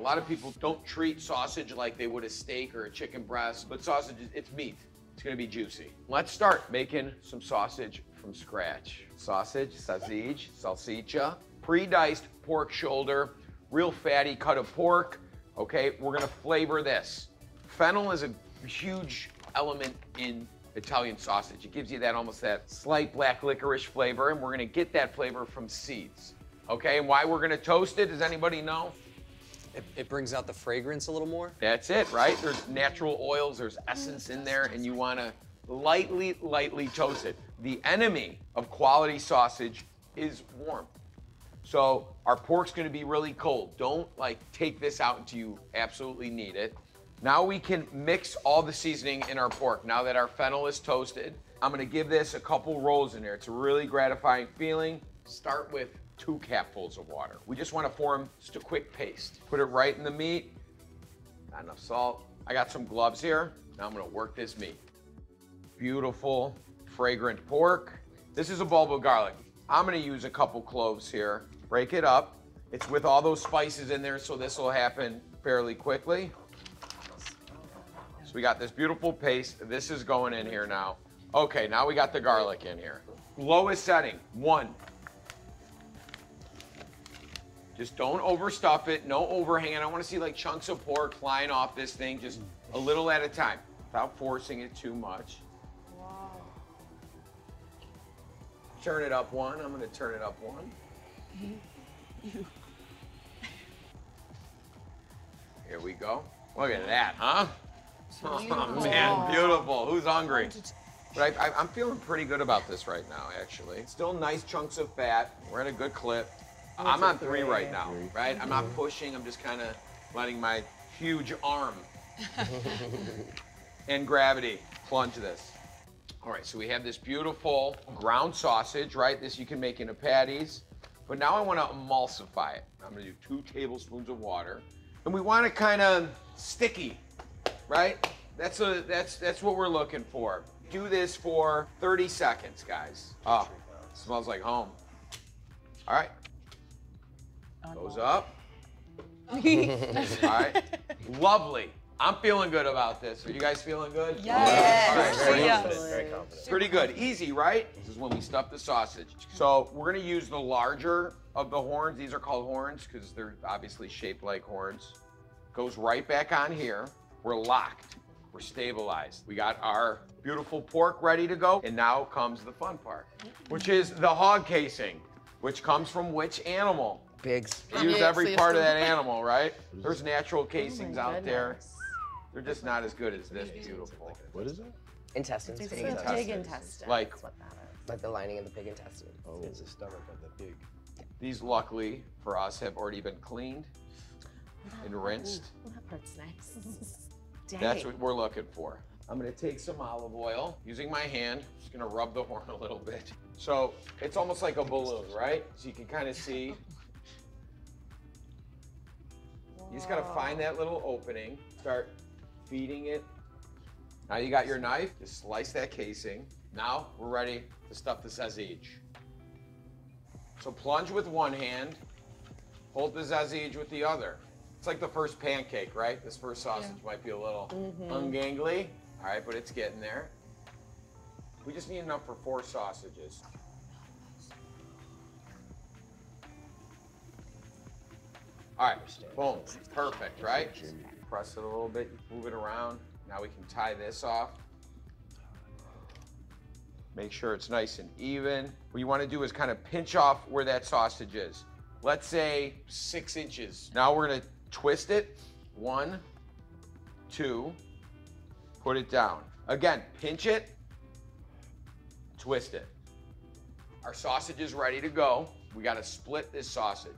lot of people don't treat sausage like they would a steak or a chicken breast, but sausage, it's meat. It's gonna be juicy. Let's start making some sausage from scratch. Sausage, sausage, salsicha, pre-diced pork shoulder, real fatty cut of pork. Okay, we're gonna flavor this. Fennel is a huge element in Italian sausage. It gives you that almost that slight black licorice flavor, and we're gonna get that flavor from seeds. Okay, and why we're gonna toast it, does anybody know? It brings out the fragrance a little more? That's it, right? There's natural oils, there's essence in there, and you wanna lightly toast it. The enemy of quality sausage is warm. So our pork's gonna be really cold. Don't like take this out until you absolutely need it. Now we can mix all the seasoning in our pork. Now that our fennel is toasted, I'm gonna give this a couple rolls in there. It's a really gratifying feeling. Start with 2 capfuls of water. We just wanna form just a quick paste. Put it right in the meat. Not enough salt. I got some gloves here. Now I'm gonna work this meat. Beautiful, fragrant pork. This is a bulb of garlic. I'm gonna use a couple cloves here. Break it up. It's with all those spices in there, so this will happen fairly quickly. So we got this beautiful paste. This is going in here now. Okay, now we got the garlic in here. Lowest setting, 1. Just don't overstuff it, no overhang. I don't want to see like chunks of pork flying off this thing, just a little at a time, without forcing it too much. Wow. Turn it up 1, I'm gonna turn it up 1. Here we go. Look at that, huh? Oh man, beautiful. Who's hungry? But I'm feeling pretty good about this right now, actually. Still nice chunks of fat. We're at a good clip. I'm on 3 right now, right? I'm not pushing, I'm just kind of letting my huge arm and gravity plunge this. All right, so we have this beautiful ground sausage, right? This you can make into patties. But now I want to emulsify it. I'm going to do 2 tablespoons of water. And we want it kind of sticky, right? That's what we're looking for. Do this for 30 seconds, guys. Oh, smells like home. All right. Goes up. All right. Lovely. I'm feeling good about this. Are you guys feeling good? Yes. All right, Very great. confident. Very confident. Pretty good. Easy, right? This is when we stuff the sausage. So we're gonna use the larger of the horns. These are called horns because they're obviously shaped like horns. Goes right back on here. We're locked. We're stabilized. We got our beautiful pork ready to go. And now comes the fun part, which is the hog casing, which comes from which animal? Pigs. We use every part of that animal, right? There's natural casings out there. They're just not as good as this beautiful. What is it? Intestines. It's Pig a intestines. pig intestine. Like- That's what that is. Like the lining of the pig intestine. Oh, it's the stomach of the pig. These, luckily for us, have already been cleaned and rinsed. Ooh, that part's nice. Dang. That's what we're looking for. I'm gonna take some olive oil, using my hand, just gonna rub the horn a little bit. So it's almost like a balloon, right? So you can kind of see. You just gotta find that little opening, start feeding it. Now you got your knife, just slice that casing. Now we're ready to stuff the sausage. So plunge with one hand, hold the sausage with the other. It's like the first pancake, right? This first sausage might be a little ungangly. All right, but it's getting there. We just need enough for 4 sausages. All right, boom, perfect, right? Press it a little bit, move it around. Now we can tie this off. Make sure it's nice and even. What you want to do is kind of pinch off where that sausage is. Let's say 6 inches. Now we're gonna twist it. 1, 2, put it down. Again, pinch it, twist it. Our sausage is ready to go. We gotta split this sausage.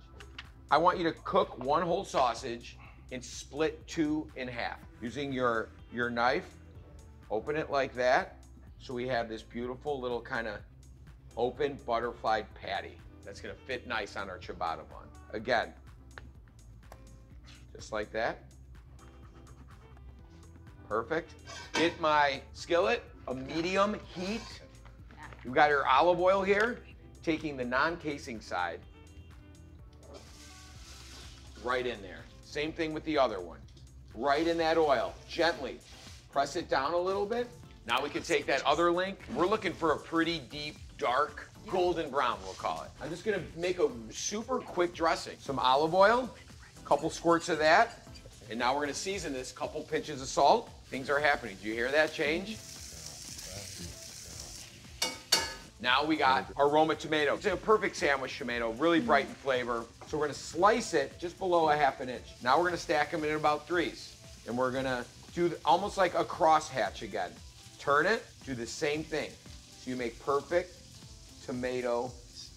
I want you to cook 1 whole sausage and split 2 in half. Using your knife, open it like that. So we have this beautiful little kind of open butterfly patty that's gonna fit nice on our ciabatta bun. Again, just like that. Perfect. Get my skillet, a medium heat. We've got our olive oil here, taking the non-casing side right in there. Same thing with the other one. Right in that oil, gently. Press it down a little bit. Now we can take that other link. We're looking for a pretty deep, dark, golden brown, we'll call it. I'm just gonna make a super quick dressing. Some olive oil, a couple squirts of that, and now we're gonna season this, couple pinches of salt. Things are happening. Do you hear that change? Now we got our Roma tomato. It's a perfect sandwich tomato, really bright in flavor. So we're gonna slice it just below a ½ inch. Now we're gonna stack them in about 3s. And we're gonna do almost like a crosshatch again. Turn it, do the same thing. So you make perfect tomato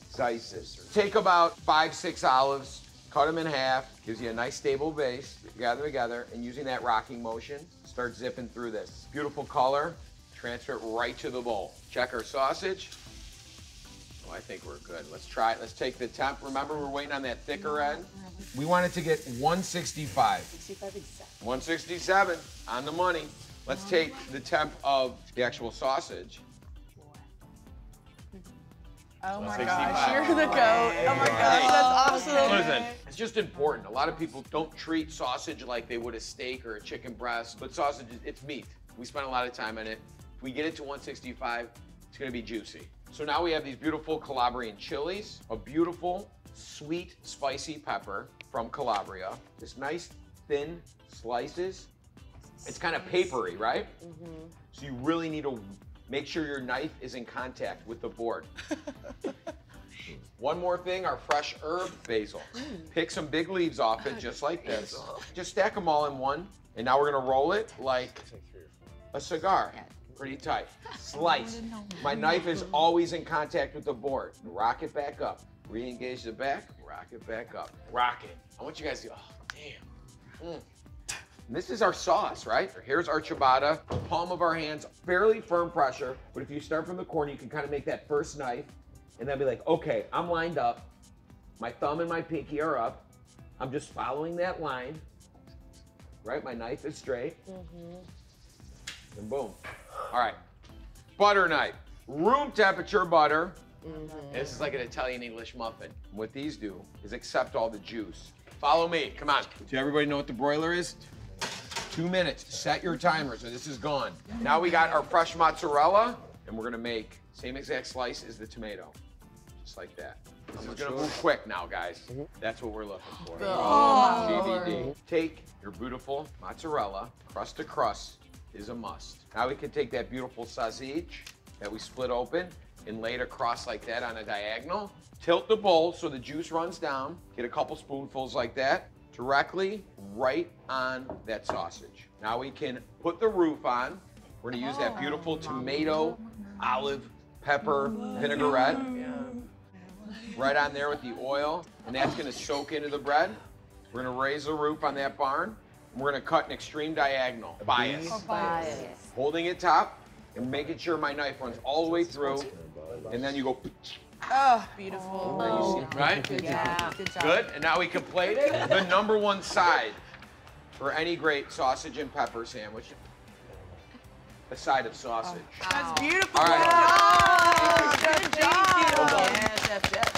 slices. Take about 5, 6 olives, cut them in half, gives you a nice stable base. Gather together, and using that rocking motion, start zipping through this. Beautiful color, transfer it right to the bowl. Check our sausage. Oh, I think we're good. Let's try it. Let's take the temp. Remember, we're waiting on that thicker end. We want it to get 165. 65 exactly. 167 on the money. Let's take the temp of the actual sausage. Oh my 65. gosh, you're the goat. Oh my gosh, that's awesome. Listen, it's just important. A lot of people don't treat sausage like they would a steak or a chicken breast, but sausage, it's meat. We spend a lot of time on it. If we get it to 165, it's gonna be juicy. So now we have these beautiful Calabrian chilies, a beautiful, sweet, spicy pepper from Calabria. This nice, thin slices. It's kind of papery, right? So you really need to make sure your knife is in contact with the board. One more thing, our fresh herb basil. Pick some big leaves off it, just like this. Just stack them all in one, and now we're gonna roll it like a cigar. Pretty tight. Slice. My knife is always in contact with the board. Rock it back up. Re-engage the back, rock it back up. Rock it. I want you guys to, oh, damn. This is our sauce, right? Here's our ciabatta, palm of our hands, fairly firm pressure, but if you start from the corner, you can kind of make that first knife, and then be like, okay, I'm lined up. My thumb and my pinky are up. I'm just following that line, right? My knife is straight. And boom. All right, butter knife, room temperature butter. This is like an Italian English muffin. What these do is accept all the juice. Follow me, come on. Do everybody know what the broiler is? 2 minutes, set your timer, so this is gone. Now we got our fresh mozzarella, and we're gonna make same exact slice as the tomato, just like that. This is gonna move quick now, guys. That's what we're looking for. GVD. Take your beautiful mozzarella, crust to crust is a must. Now we can take that beautiful sausage that we split open and lay it across like that on a diagonal. Tilt the bowl so the juice runs down. Get a couple spoonfuls like that, directly right on that sausage. Now we can put the roof on. We're gonna use that beautiful tomato, olive, pepper, vinaigrette. Right on there with the oil, and that's gonna soak into the bread. We're gonna raise the roof on that barn. We're gonna cut an extreme diagonal, bias. Holding it top and making sure my knife runs all the way through, and then you go. Oh, beautiful. Right? Good job. Good job. Good, and now we can plate it. The #1 side for any great sausage and pepper sandwich, a side of sausage. That's beautiful. All right. Good job. Yeah, chef.